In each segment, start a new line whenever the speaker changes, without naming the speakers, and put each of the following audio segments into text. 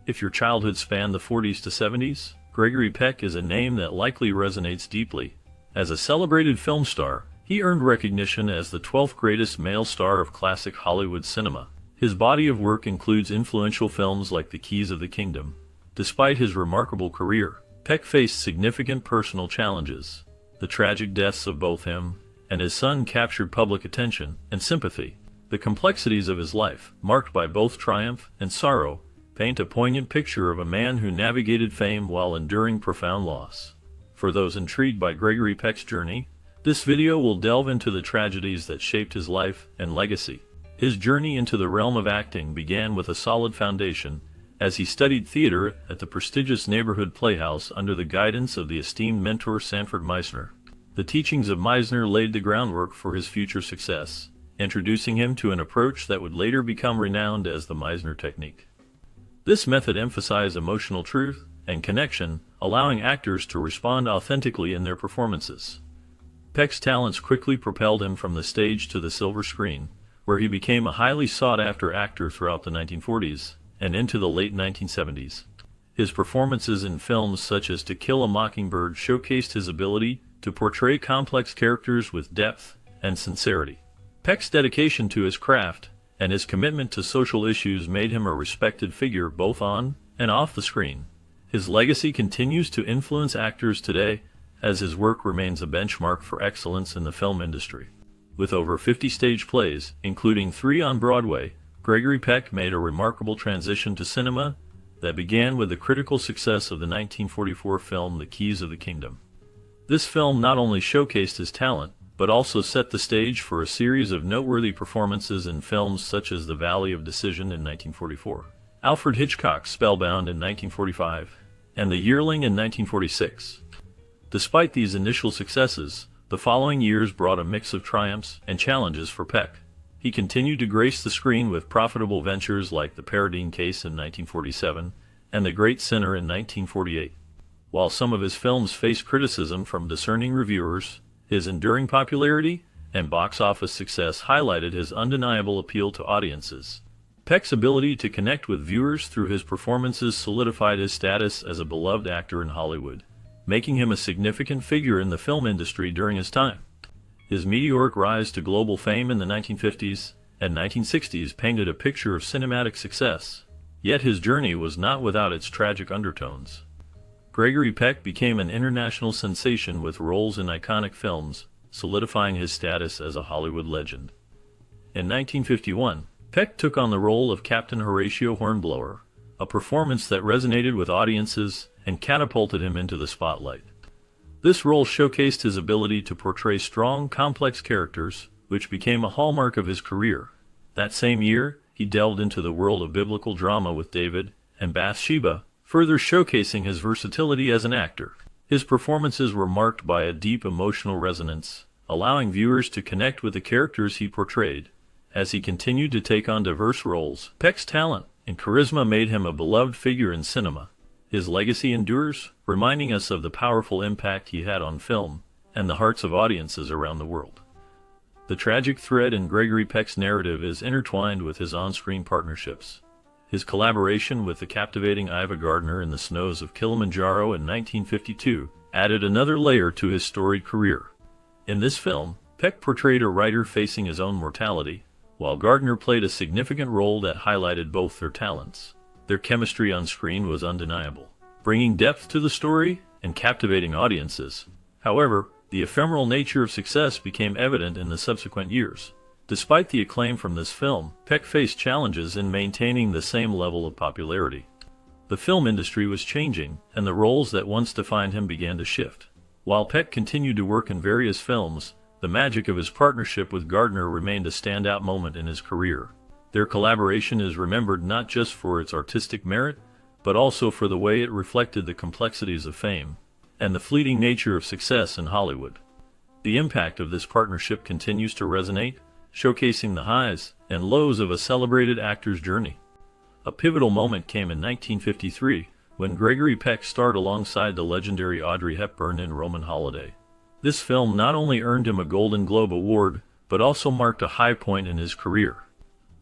If your childhood spanned the 40s to 70s, Gregory Peck is a name that likely resonates deeply. As a celebrated film star, he earned recognition as the 12th greatest male star of classic Hollywood cinema. His body of work includes influential films like The Keys of the Kingdom. Despite his remarkable career, Peck faced significant personal challenges. The tragic deaths of both him and his son captured public attention and sympathy. The complexities of his life, marked by both triumph and sorrow, paint a poignant picture of a man who navigated fame while enduring profound loss. For those intrigued by Gregory Peck's journey, this video will delve into the tragedies that shaped his life and legacy. His journey into the realm of acting began with a solid foundation, as he studied theater at the prestigious neighborhood playhouse under the guidance of the esteemed mentor Sanford Meisner. The teachings of Meisner laid the groundwork for his future success, introducing him to an approach that would later become renowned as the Meisner technique. This method emphasized emotional truth and connection, allowing actors to respond authentically in their performances. Peck's talents quickly propelled him from the stage to the silver screen, where he became a highly sought-after actor throughout the 1940s and into the late 1970s. His performances in films such as To Kill a Mockingbird showcased his ability to portray complex characters with depth and sincerity. Peck's dedication to his craft and his commitment to social issues made him a respected figure both on and off the screen. His legacy continues to influence actors today, as his work remains a benchmark for excellence in the film industry. With over 50 stage plays, including 3 on Broadway, Gregory Peck made a remarkable transition to cinema that began with the critical success of the 1944 film The Keys of the Kingdom. This film not only showcased his talent, but also set the stage for a series of noteworthy performances in films such as The Valley of Decision in 1944, Alfred Hitchcock's Spellbound in 1945, and The Yearling in 1946. Despite these initial successes, the following years brought a mix of triumphs and challenges for Peck. He continued to grace the screen with profitable ventures like The Paradine Case in 1947 and The Great Sinner in 1948. While some of his films faced criticism from discerning reviewers, his enduring popularity and box office success highlighted his undeniable appeal to audiences. Peck's ability to connect with viewers through his performances solidified his status as a beloved actor in Hollywood, making him a significant figure in the film industry during his time. His meteoric rise to global fame in the 1950s and 1960s painted a picture of cinematic success, yet his journey was not without its tragic undertones. Gregory Peck became an international sensation with roles in iconic films, solidifying his status as a Hollywood legend. In 1951, Peck took on the role of Captain Horatio Hornblower, a performance that resonated with audiences and catapulted him into the spotlight. This role showcased his ability to portray strong, complex characters, which became a hallmark of his career. That same year, he delved into the world of biblical drama with David and Bathsheba, further showcasing his versatility as an actor. His performances were marked by a deep emotional resonance, allowing viewers to connect with the characters he portrayed. As he continued to take on diverse roles, Peck's talent and charisma made him a beloved figure in cinema. His legacy endures, reminding us of the powerful impact he had on film and the hearts of audiences around the world. The tragic thread in Gregory Peck's narrative is intertwined with his on-screen partnerships. His collaboration with the captivating Ava Gardner in The Snows of Kilimanjaro in 1952 added another layer to his storied career. In this film, Peck portrayed a writer facing his own mortality, while Gardner played a significant role that highlighted both their talents. Their chemistry on screen was undeniable, bringing depth to the story and captivating audiences. However, the ephemeral nature of success became evident in the subsequent years. Despite the acclaim from this film, Peck faced challenges in maintaining the same level of popularity. The film industry was changing, and the roles that once defined him began to shift. While Peck continued to work in various films, the magic of his partnership with Gardner remained a standout moment in his career. Their collaboration is remembered not just for its artistic merit, but also for the way it reflected the complexities of fame and the fleeting nature of success in Hollywood. The impact of this partnership continues to resonate, showcasing the highs and lows of a celebrated actor's journey. A pivotal moment came in 1953, when Gregory Peck starred alongside the legendary Audrey Hepburn in Roman Holiday. This film not only earned him a Golden Globe Award, but also marked a high point in his career.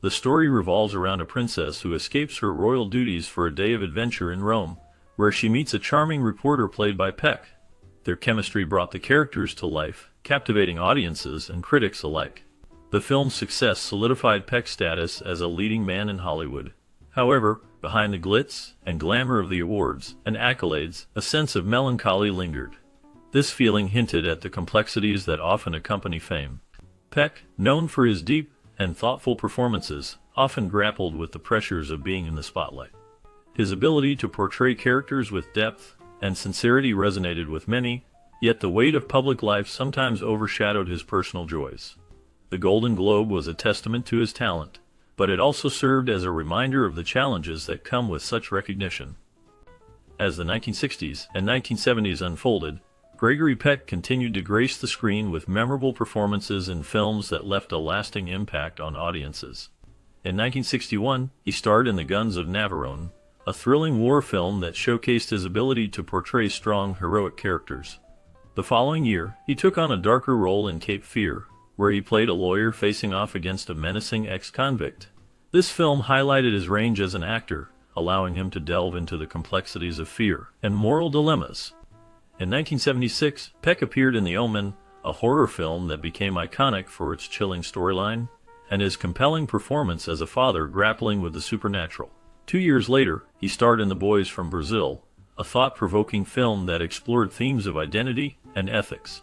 The story revolves around a princess who escapes her royal duties for a day of adventure in Rome, where she meets a charming reporter played by Peck. Their chemistry brought the characters to life, captivating audiences and critics alike. The film's success solidified Peck's status as a leading man in Hollywood. However, behind the glitz and glamour of the awards and accolades, a sense of melancholy lingered. This feeling hinted at the complexities that often accompany fame. Peck, known for his deep and thoughtful performances, often grappled with the pressures of being in the spotlight. His ability to portray characters with depth and sincerity resonated with many, yet the weight of public life sometimes overshadowed his personal joys. The Golden Globe was a testament to his talent, but it also served as a reminder of the challenges that come with such recognition. As the 1960s and 1970s unfolded, Gregory Peck continued to grace the screen with memorable performances in films that left a lasting impact on audiences. In 1961, he starred in The Guns of Navarone, a thrilling war film that showcased his ability to portray strong, heroic characters. The following year, he took on a darker role in Cape Fear, where he played a lawyer facing off against a menacing ex-convict. This film highlighted his range as an actor, allowing him to delve into the complexities of fear and moral dilemmas. In 1976, Peck appeared in The Omen, a horror film that became iconic for its chilling storyline and his compelling performance as a father grappling with the supernatural. 2 years later, he starred in The Boys from Brazil, a thought-provoking film that explored themes of identity and ethics.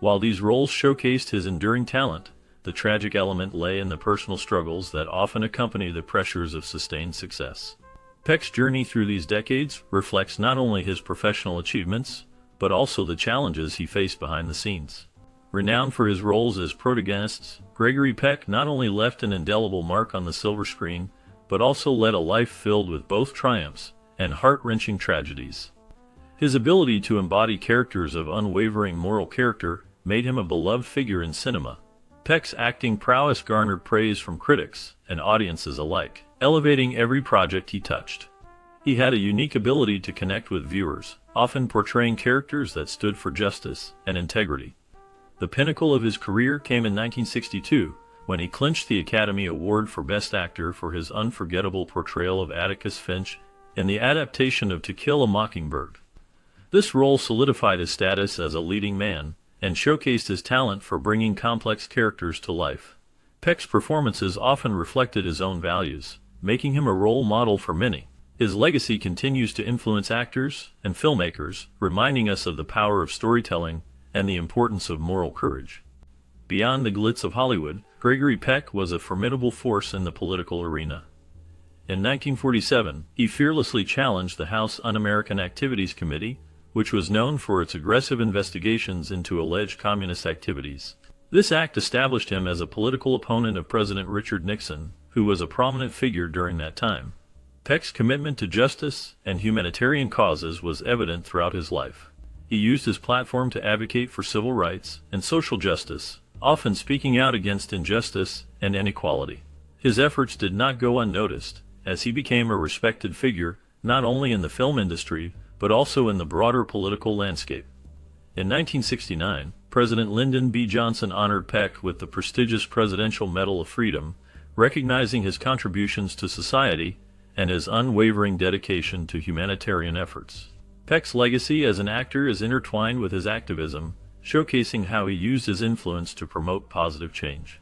While these roles showcased his enduring talent, the tragic element lay in the personal struggles that often accompany the pressures of sustained success. Peck's journey through these decades reflects not only his professional achievements, but also the challenges he faced behind the scenes. Renowned for his roles as protagonists, Gregory Peck not only left an indelible mark on the silver screen, but also led a life filled with both triumphs and heart-wrenching tragedies. His ability to embody characters of unwavering moral character made him a beloved figure in cinema. Peck's acting prowess garnered praise from critics and audiences alike, elevating every project he touched. He had a unique ability to connect with viewers, often portraying characters that stood for justice and integrity. The pinnacle of his career came in 1962, when he clinched the Academy Award for Best Actor for his unforgettable portrayal of Atticus Finch in the adaptation of To Kill a Mockingbird. This role solidified his status as a leading man and showcased his talent for bringing complex characters to life. Peck's performances often reflected his own values, making him a role model for many. His legacy continues to influence actors and filmmakers, reminding us of the power of storytelling and the importance of moral courage. Beyond the glitz of Hollywood, Gregory Peck was a formidable force in the political arena. In 1947, he fearlessly challenged the House Un-American Activities Committee, which was known for its aggressive investigations into alleged communist activities. This act established him as a political opponent of President Richard Nixon, who was a prominent figure during that time. Peck's commitment to justice and humanitarian causes was evident throughout his life. He used his platform to advocate for civil rights and social justice, often speaking out against injustice and inequality. His efforts did not go unnoticed, as he became a respected figure not only in the film industry, but also in the broader political landscape. In 1969, President Lyndon B. Johnson honored Peck with the prestigious Presidential Medal of Freedom, recognizing his contributions to society and his unwavering dedication to humanitarian efforts. Peck's legacy as an actor is intertwined with his activism, showcasing how he used his influence to promote positive change.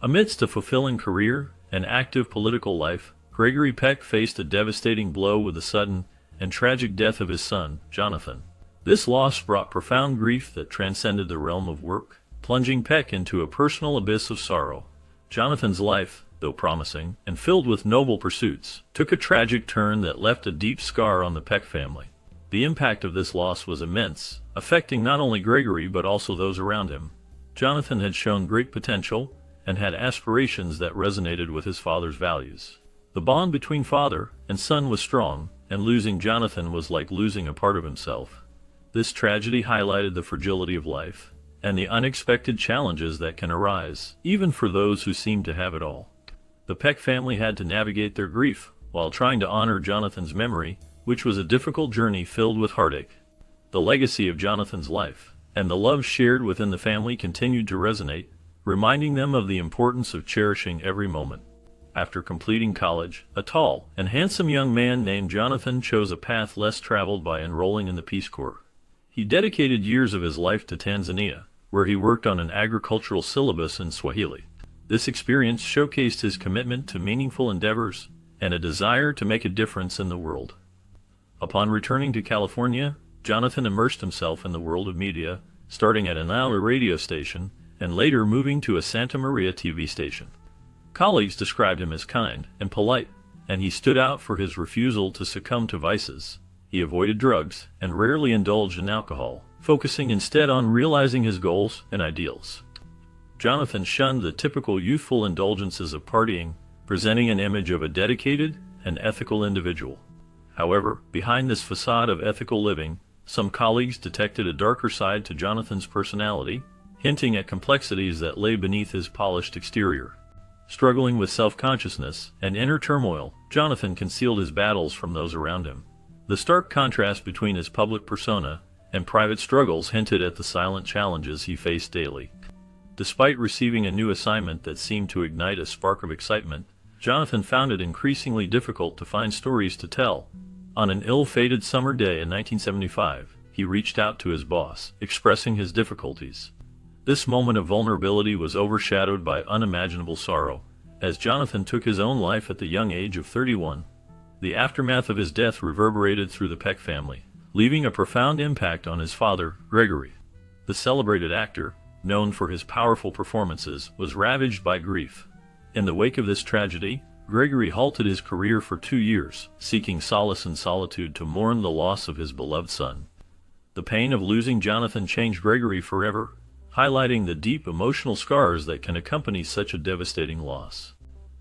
Amidst a fulfilling career and active political life, Gregory Peck faced a devastating blow with the sudden and tragic death of his son, Jonathan. This loss brought profound grief that transcended the realm of work, plunging Peck into a personal abyss of sorrow. Jonathan's life, though promising and filled with noble pursuits, took a tragic turn that left a deep scar on the Peck family. The impact of this loss was immense, affecting not only Gregory but also those around him. Jonathan had shown great potential and had aspirations that resonated with his father's values. The bond between father and son was strong, and losing Jonathan was like losing a part of himself. This tragedy highlighted the fragility of life and the unexpected challenges that can arise, even for those who seem to have it all. The Peck family had to navigate their grief while trying to honor Jonathan's memory, which was a difficult journey filled with heartache. The legacy of Jonathan's life and the love shared within the family continued to resonate, reminding them of the importance of cherishing every moment. After completing college, a tall and handsome young man named Jonathan chose a path less traveled by enrolling in the Peace Corps. He dedicated years of his life to Tanzania, where he worked on an agricultural syllabus in Swahili. This experience showcased his commitment to meaningful endeavors and a desire to make a difference in the world. Upon returning to California, Jonathan immersed himself in the world of media, starting at an hour radio station and later moving to a Santa Maria TV station. Colleagues described him as kind and polite, and he stood out for his refusal to succumb to vices. He avoided drugs and rarely indulged in alcohol, focusing instead on realizing his goals and ideals. Jonathan shunned the typical youthful indulgences of partying, presenting an image of a dedicated and ethical individual. However, behind this facade of ethical living, some colleagues detected a darker side to Jonathan's personality, hinting at complexities that lay beneath his polished exterior. Struggling with self-consciousness and inner turmoil, Jonathan concealed his battles from those around him. The stark contrast between his public persona and private struggles hinted at the silent challenges he faced daily. Despite receiving a new assignment that seemed to ignite a spark of excitement, Jonathan found it increasingly difficult to find stories to tell. On an ill-fated summer day in 1975, he reached out to his boss, expressing his difficulties. This moment of vulnerability was overshadowed by unimaginable sorrow, as Jonathan took his own life at the young age of 31. The aftermath of his death reverberated through the Peck family, leaving a profound impact on his father, Gregory. The celebrated actor, known for his powerful performances, was ravaged by grief. In the wake of this tragedy, Gregory halted his career for 2 years, seeking solace in solitude to mourn the loss of his beloved son. The pain of losing Jonathan changed Gregory forever, highlighting the deep emotional scars that can accompany such a devastating loss.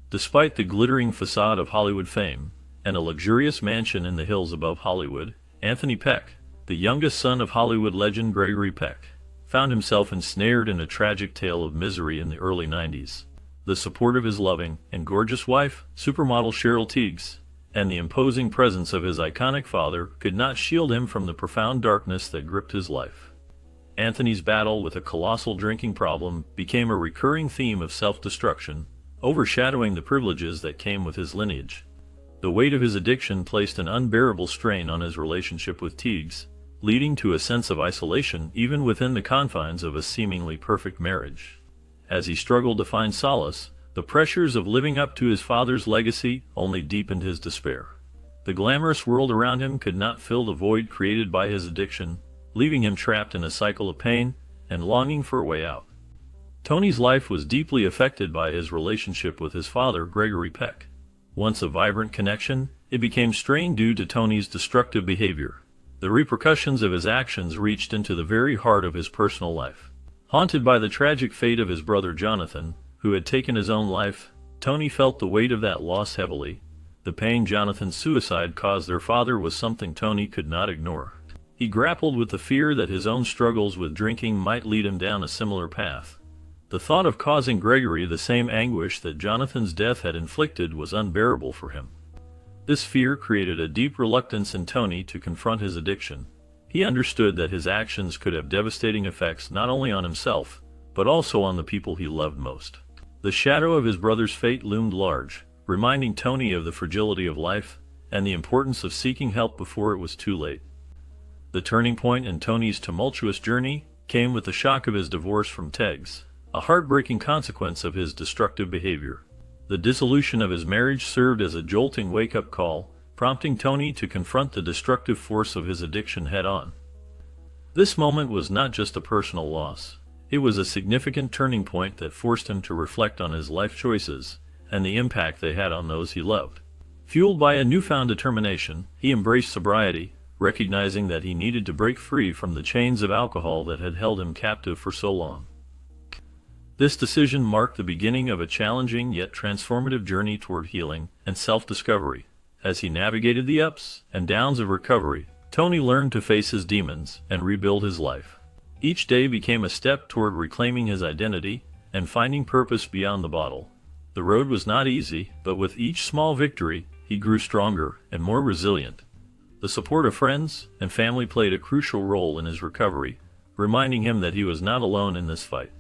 Despite the glittering facade of Hollywood fame and a luxurious mansion in the hills above Hollywood, Anthony Peck, the youngest son of Hollywood legend Gregory Peck, found himself ensnared in a tragic tale of misery in the early 90s. The support of his loving and gorgeous wife, supermodel Cheryl Tiegs, and the imposing presence of his iconic father could not shield him from the profound darkness that gripped his life. Anthony's battle with a colossal drinking problem became a recurring theme of self-destruction, overshadowing the privileges that came with his lineage. The weight of his addiction placed an unbearable strain on his relationship with Tiegs, leading to a sense of isolation even within the confines of a seemingly perfect marriage. As he struggled to find solace, the pressures of living up to his father's legacy only deepened his despair. The glamorous world around him could not fill the void created by his addiction, leaving him trapped in a cycle of pain and longing for a way out. Tony's life was deeply affected by his relationship with his father, Gregory Peck. Once a vibrant connection, it became strained due to Tony's destructive behavior. The repercussions of his actions reached into the very heart of his personal life. Haunted by the tragic fate of his brother Jonathan, who had taken his own life, Tony felt the weight of that loss heavily. The pain Jonathan's suicide caused their father was something Tony could not ignore. He grappled with the fear that his own struggles with drinking might lead him down a similar path. The thought of causing Gregory the same anguish that Jonathan's death had inflicted was unbearable for him. This fear created a deep reluctance in Tony to confront his addiction. He understood that his actions could have devastating effects not only on himself, but also on the people he loved most. The shadow of his brother's fate loomed large, reminding Tony of the fragility of life and the importance of seeking help before it was too late. The turning point in Tony's tumultuous journey came with the shock of his divorce from Tiegs, a heartbreaking consequence of his destructive behavior. The dissolution of his marriage served as a jolting wake-up call, prompting Tony to confront the destructive force of his addiction head-on. This moment was not just a personal loss. It was a significant turning point that forced him to reflect on his life choices and the impact they had on those he loved. Fueled by a newfound determination, he embraced sobriety, recognizing that he needed to break free from the chains of alcohol that had held him captive for so long. This decision marked the beginning of a challenging yet transformative journey toward healing and self-discovery. As he navigated the ups and downs of recovery, Tony learned to face his demons and rebuild his life. Each day became a step toward reclaiming his identity and finding purpose beyond the bottle. The road was not easy, but with each small victory, he grew stronger and more resilient. The support of friends and family played a crucial role in his recovery, reminding him that he was not alone in this fight.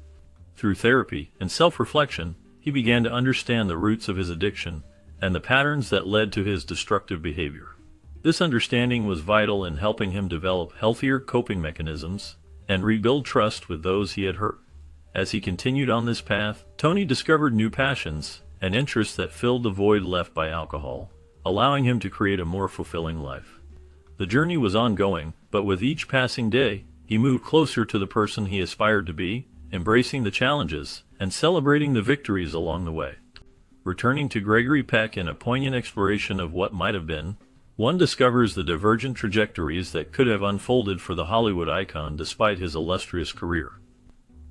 Through therapy and self-reflection, he began to understand the roots of his addiction and the patterns that led to his destructive behavior. This understanding was vital in helping him develop healthier coping mechanisms and rebuild trust with those he had hurt. As he continued on this path, Tony discovered new passions and interests that filled the void left by alcohol, allowing him to create a more fulfilling life. The journey was ongoing, but with each passing day, he moved closer to the person he aspired to be, embracing the challenges and celebrating the victories along the way. Returning to Gregory Peck in a poignant exploration of what might have been, one discovers the divergent trajectories that could have unfolded for the Hollywood icon despite his illustrious career.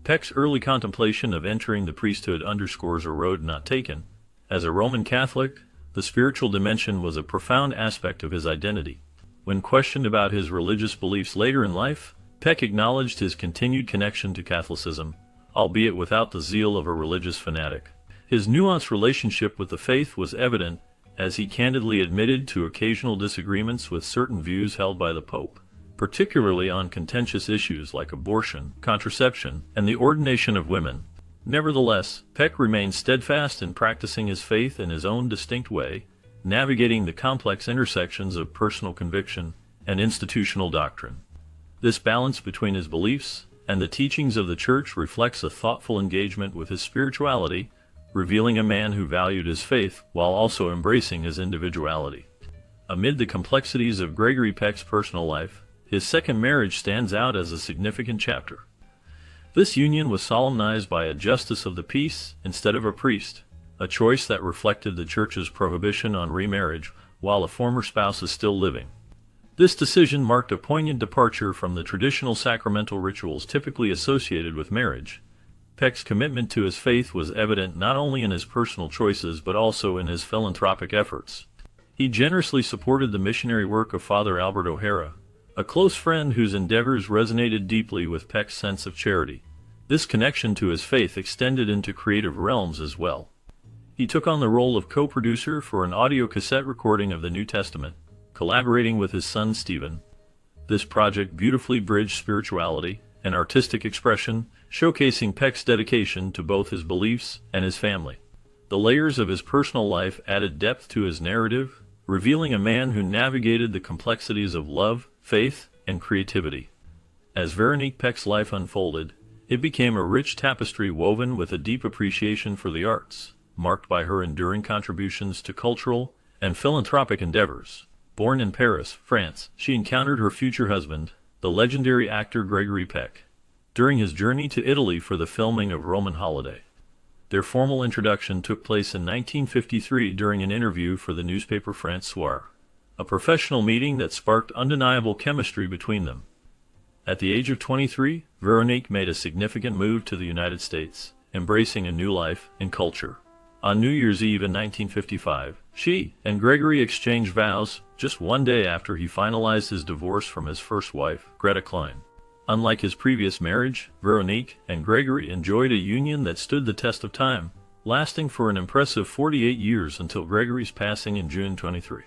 Peck's early contemplation of entering the priesthood underscores a road not taken. As a Roman Catholic, the spiritual dimension was a profound aspect of his identity. When questioned about his religious beliefs later in life, Peck acknowledged his continued connection to Catholicism, albeit without the zeal of a religious fanatic. His nuanced relationship with the faith was evident as he candidly admitted to occasional disagreements with certain views held by the Pope, particularly on contentious issues like abortion, contraception, and the ordination of women. Nevertheless, Peck remained steadfast in practicing his faith in his own distinct way, navigating the complex intersections of personal conviction and institutional doctrine. This balance between his beliefs and the teachings of the Church reflects a thoughtful engagement with his spirituality, revealing a man who valued his faith while also embracing his individuality. Amid the complexities of Gregory Peck's personal life, his second marriage stands out as a significant chapter. This union was solemnized by a justice of the peace instead of a priest, a choice that reflected the Church's prohibition on remarriage while a former spouse is still living. This decision marked a poignant departure from the traditional sacramental rituals typically associated with marriage. Peck's commitment to his faith was evident not only in his personal choices but also in his philanthropic efforts. He generously supported the missionary work of Father Albert O'Hara, a close friend whose endeavors resonated deeply with Peck's sense of charity. This connection to his faith extended into creative realms as well. He took on the role of co-producer for an audio cassette recording of the New Testament, collaborating with his son Stephen. This project beautifully bridged spirituality and artistic expression, showcasing Peck's dedication to both his beliefs and his family. The layers of his personal life added depth to his narrative, revealing a man who navigated the complexities of love, faith, and creativity. As Veronique Peck's life unfolded, it became a rich tapestry woven with a deep appreciation for the arts, marked by her enduring contributions to cultural and philanthropic endeavors. Born in Paris, France, she encountered her future husband, the legendary actor Gregory Peck, during his journey to Italy for the filming of Roman Holiday. Their formal introduction took place in 1953 during an interview for the newspaper France Soir, a professional meeting that sparked undeniable chemistry between them. At the age of 23, Veronique made a significant move to the United States, embracing a new life and culture. On New Year's Eve in 1955, she and Gregory exchanged vows just one day after he finalized his divorce from his first wife, Greta Klein. Unlike his previous marriage, Veronique and Gregory enjoyed a union that stood the test of time, lasting for an impressive 48 years until Gregory's passing in June 23.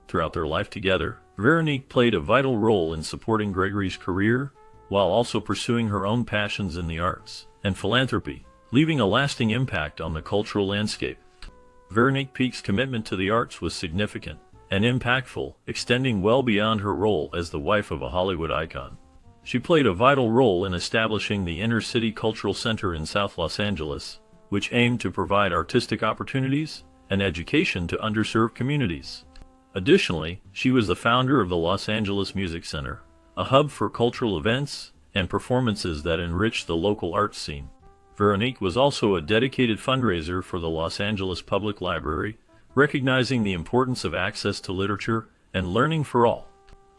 Throughout their life together, Veronique played a vital role in supporting Gregory's career, while also pursuing her own passions in the arts and philanthropy, leaving a lasting impact on the cultural landscape. Veronique Peck's commitment to the arts was significant and impactful, extending well beyond her role as the wife of a Hollywood icon. She played a vital role in establishing the Inner City Cultural Center in South Los Angeles, which aimed to provide artistic opportunities and education to underserved communities. Additionally, she was the founder of the Los Angeles Music Center, a hub for cultural events and performances that enriched the local arts scene. Veronique was also a dedicated fundraiser for the Los Angeles Public Library, recognizing the importance of access to literature and learning for all.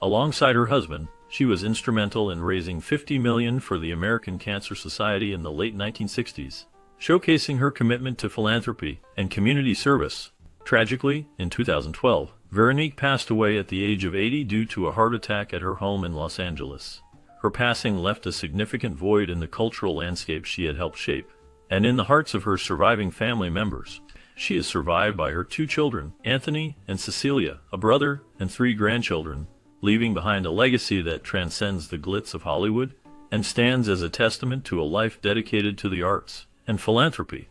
Alongside her husband, she was instrumental in raising $50 million for the American Cancer Society in the late 1960s, showcasing her commitment to philanthropy and community service. Tragically, in 2012, Veronique passed away at the age of 80 due to a heart attack at her home in Los Angeles. Her passing left a significant void in the cultural landscape she had helped shape, and in the hearts of her surviving family members. She is survived by her 2 children, Anthony and Cecilia, a brother, and 3 grandchildren, leaving behind a legacy that transcends the glitz of Hollywood and stands as a testament to a life dedicated to the arts and philanthropy.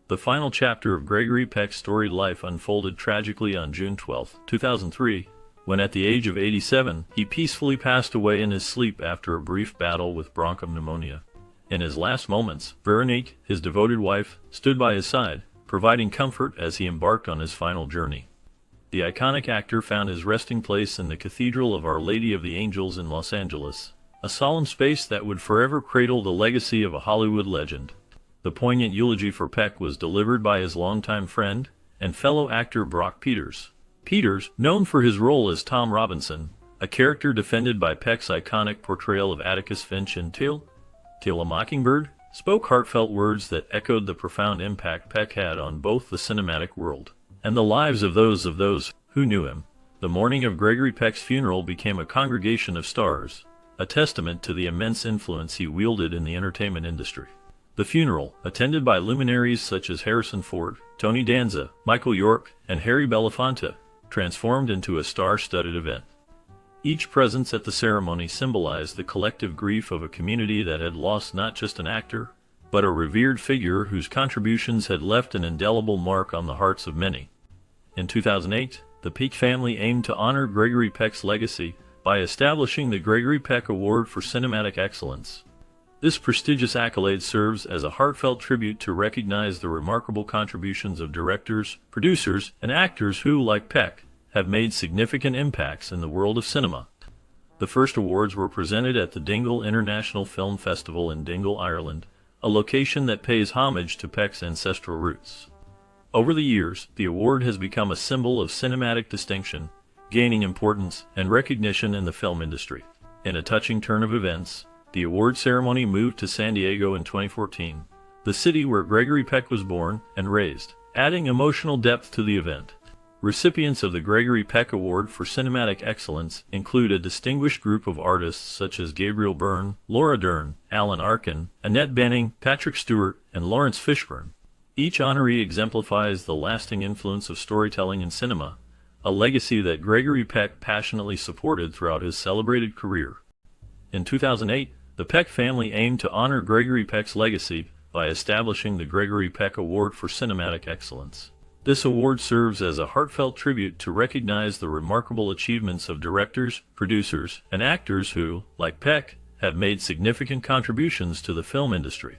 The final chapter of Gregory Peck's storied life unfolded tragically on June 12, 2003, when at the age of 87, he peacefully passed away in his sleep after a brief battle with bronchopneumonia. In his last moments, Veronique, his devoted wife, stood by his side, providing comfort as he embarked on his final journey. The iconic actor found his resting place in the Cathedral of Our Lady of the Angels in Los Angeles, a solemn space that would forever cradle the legacy of a Hollywood legend. The poignant eulogy for Peck was delivered by his longtime friend and fellow actor Brock Peters. Peters, known for his role as Tom Robinson, a character defended by Peck's iconic portrayal of Atticus Finch in Till a Mockingbird, spoke heartfelt words that echoed the profound impact Peck had on both the cinematic world and the lives of those who knew him. The morning of Gregory Peck's funeral became a congregation of stars, a testament to the immense influence he wielded in the entertainment industry. The funeral, attended by luminaries such as Harrison Ford, Tony Danza, Michael York, and Harry Belafonte, transformed into a star-studded event. Each presence at the ceremony symbolized the collective grief of a community that had lost not just an actor, but a revered figure whose contributions had left an indelible mark on the hearts of many. In 2008, the Peck family aimed to honor Gregory Peck's legacy by establishing the Gregory Peck Award for Cinematic Excellence. This prestigious accolade serves as a heartfelt tribute to recognize the remarkable contributions of directors, producers, and actors who, like Peck, have made significant impacts in the world of cinema. The first awards were presented at the Dingle International Film Festival in Dingle, Ireland, a location that pays homage to Peck's ancestral roots. Over the years, the award has become a symbol of cinematic distinction, gaining importance and recognition in the film industry. In a touching turn of events, the award ceremony moved to San Diego in 2014, the city where Gregory Peck was born and raised, adding emotional depth to the event. Recipients of the Gregory Peck Award for Cinematic Excellence include a distinguished group of artists such as Gabriel Byrne, Laura Dern, Alan Arkin, Annette Bening, Patrick Stewart, and Lawrence Fishburne. Each honoree exemplifies the lasting influence of storytelling in cinema, a legacy that Gregory Peck passionately supported throughout his celebrated career. In 2008, the Peck family aimed to honor Gregory Peck's legacy by establishing the Gregory Peck Award for Cinematic Excellence. This award serves as a heartfelt tribute to recognize the remarkable achievements of directors, producers, and actors who, like Peck, have made significant contributions to the film industry.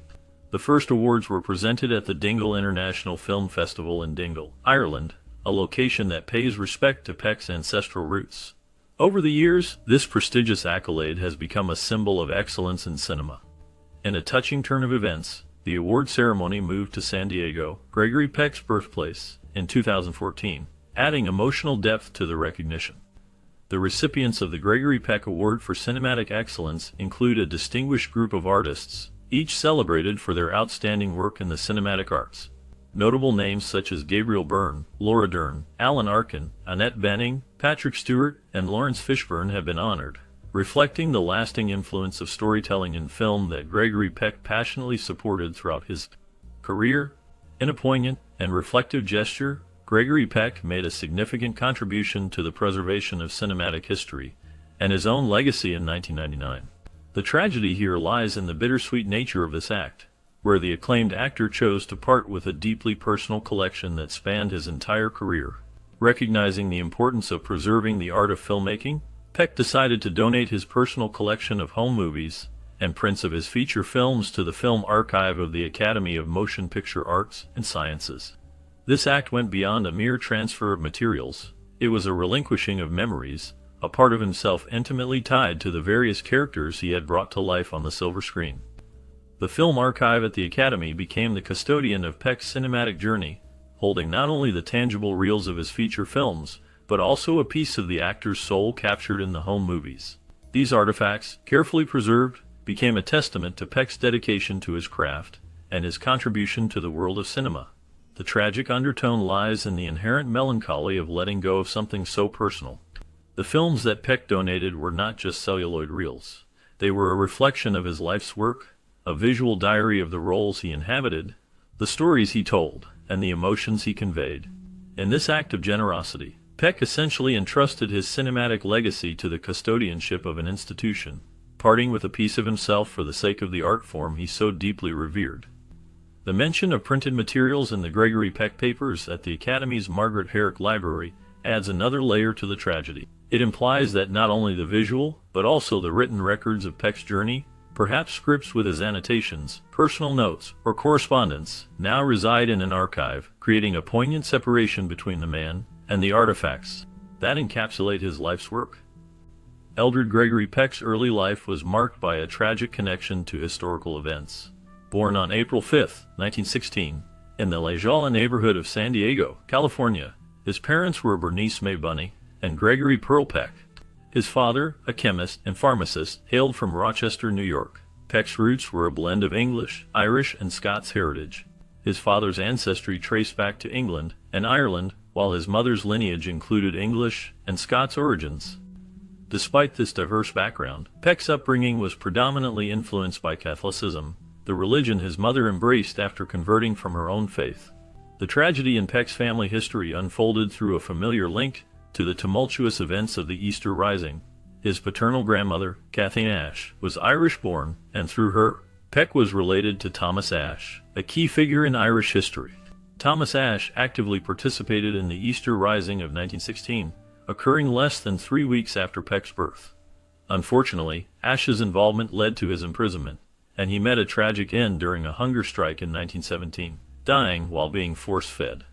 The first awards were presented at the Dingle International Film Festival in Dingle, Ireland, a location that pays respect to Peck's ancestral roots. Over the years, this prestigious accolade has become a symbol of excellence in cinema. In a touching turn of events, the award ceremony moved to San Diego, Gregory Peck's birthplace, in 2014, adding emotional depth to the recognition. The recipients of the Gregory Peck Award for Cinematic Excellence include a distinguished group of artists, each celebrated for their outstanding work in the cinematic arts. Notable names such as Gabriel Byrne, Laura Dern, Alan Arkin, Annette Bening, Patrick Stewart, and Lawrence Fishburne have been honored, reflecting the lasting influence of storytelling in film that Gregory Peck passionately supported throughout his career. In a poignant and reflective gesture, Gregory Peck made a significant contribution to the preservation of cinematic history and his own legacy in 1999. The tragedy here lies in the bittersweet nature of this act, where the acclaimed actor chose to part with a deeply personal collection that spanned his entire career. Recognizing the importance of preserving the art of filmmaking, Peck decided to donate his personal collection of home movies and prints of his feature films to the Film Archive of the Academy of Motion Picture Arts and Sciences. This act went beyond a mere transfer of materials. It was a relinquishing of memories, a part of himself intimately tied to the various characters he had brought to life on the silver screen. The Film Archive at the Academy became the custodian of Peck's cinematic journey, holding not only the tangible reels of his feature films, but also a piece of the actor's soul captured in the home movies. These artifacts, carefully preserved, became a testament to Peck's dedication to his craft and his contribution to the world of cinema. The tragic undertone lies in the inherent melancholy of letting go of something so personal. The films that Peck donated were not just celluloid reels. They were a reflection of his life's work, a visual diary of the roles he inhabited, the stories he told, and the emotions he conveyed. In this act of generosity, Peck essentially entrusted his cinematic legacy to the custodianship of an institution, parting with a piece of himself for the sake of the art form he so deeply revered. The mention of printed materials in the Gregory Peck papers at the Academy's Margaret Herrick Library adds another layer to the tragedy. It implies that not only the visual, but also the written records of Peck's journey, perhaps scripts with his annotations, personal notes, or correspondence, now reside in an archive, creating a poignant separation between the man and the artifacts that encapsulate his life's work. Eldred Gregory Peck's early life was marked by a tragic connection to historical events. Born on April 5, 1916, in the La Jolla neighborhood of San Diego, California, his parents were Bernice May Bunny and Gregory Pearl Peck. His father, a chemist and pharmacist, hailed from Rochester, New York. Peck's roots were a blend of English, Irish, and Scots heritage. His father's ancestry traced back to England and Ireland, while his mother's lineage included English and Scots origins. Despite this diverse background, Peck's upbringing was predominantly influenced by Catholicism, the religion his mother embraced after converting from her own faith. The tragedy in Peck's family history unfolded through a familiar link to the tumultuous events of the Easter Rising. His paternal grandmother, Kathleen Ashe, was Irish-born, and through her, Peck was related to Thomas Ashe, a key figure in Irish history. Thomas Ashe actively participated in the Easter Rising of 1916, occurring less than 3 weeks after Peck's birth. Unfortunately, Ashe's involvement led to his imprisonment, and he met a tragic end during a hunger strike in 1917, dying while being force-fed.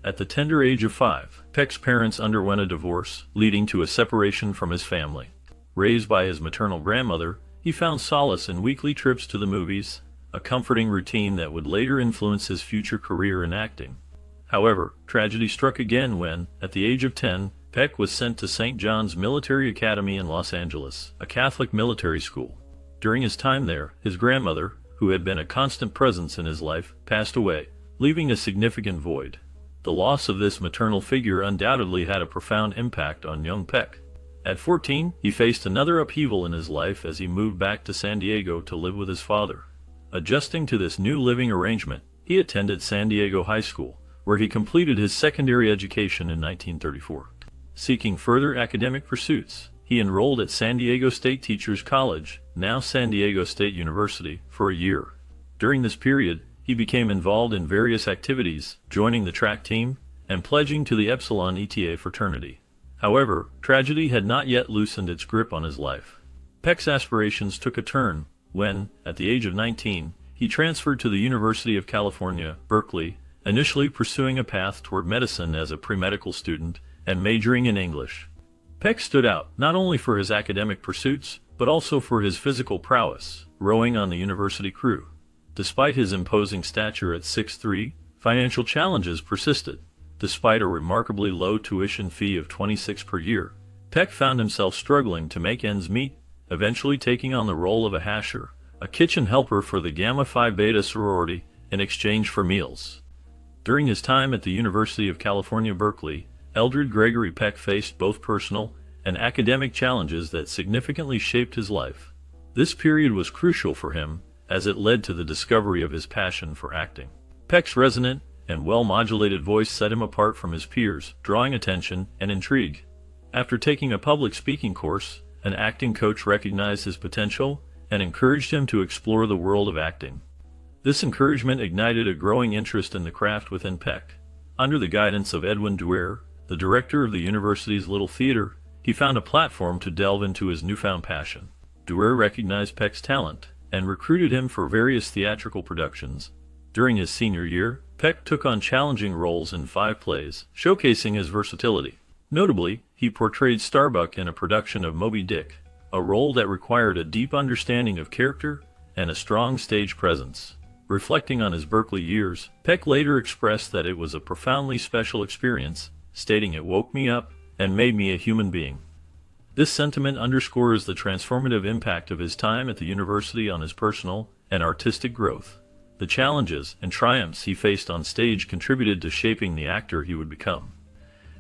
At the tender age of 5, Peck's parents underwent a divorce, leading to a separation from his family. Raised by his maternal grandmother, he found solace in weekly trips to the movies, a comforting routine that would later influence his future career in acting. However, tragedy struck again when, at the age of 10, Peck was sent to St. John's Military Academy in Los Angeles, a Catholic military school. During his time there, his grandmother, who had been a constant presence in his life, passed away, leaving a significant void. The loss of this maternal figure undoubtedly had a profound impact on young Peck. At 14, he faced another upheaval in his life as he moved back to San Diego to live with his father. Adjusting to this new living arrangement, he attended San Diego High School, where he completed his secondary education in 1934. Seeking further academic pursuits, he enrolled at San Diego State Teachers College, now San Diego State University, for a year. During this period, he became involved in various activities, joining the track team and pledging to the Epsilon Eta fraternity. However, tragedy had not yet loosened its grip on his life. Peck's aspirations took a turn when, at the age of 19, he transferred to the University of California, Berkeley, initially pursuing a path toward medicine as a pre-medical student and majoring in English. Peck stood out not only for his academic pursuits, but also for his physical prowess, rowing on the university crew. Despite his imposing stature at 6'3", financial challenges persisted. Despite a remarkably low tuition fee of $26 per year, Peck found himself struggling to make ends meet, eventually taking on the role of a hasher, a kitchen helper for the Gamma Phi Beta sorority, in exchange for meals. During his time at the University of California, Berkeley, Eldred Gregory Peck faced both personal and academic challenges that significantly shaped his life. This period was crucial for him, as it led to the discovery of his passion for acting. Peck's resonant and well-modulated voice set him apart from his peers, drawing attention and intrigue. After taking a public speaking course, an acting coach recognized his potential and encouraged him to explore the world of acting. This encouragement ignited a growing interest in the craft within Peck. Under the guidance of Edwin Duer, the director of the university's Little Theater, he found a platform to delve into his newfound passion. Duer recognized Peck's talent and recruited him for various theatrical productions. During his senior year, Peck took on challenging roles in 5 plays, showcasing his versatility. Notably, he portrayed Starbuck in a production of Moby Dick, a role that required a deep understanding of character and a strong stage presence. Reflecting on his Berkeley years, Peck later expressed that it was a profoundly special experience, stating it woke me up and made me a human being. This sentiment underscores the transformative impact of his time at the university on his personal and artistic growth. The challenges and triumphs he faced on stage contributed to shaping the actor he would become.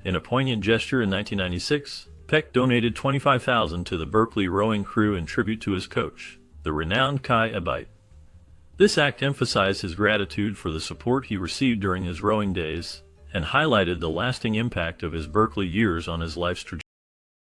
In a poignant gesture in 1996, Peck donated $25,000 to the Berkeley rowing crew in tribute to his coach, the renowned Kai Abite. This act emphasized his gratitude for the support he received during his rowing days and highlighted the lasting impact of his Berkeley years on his life's trajectory.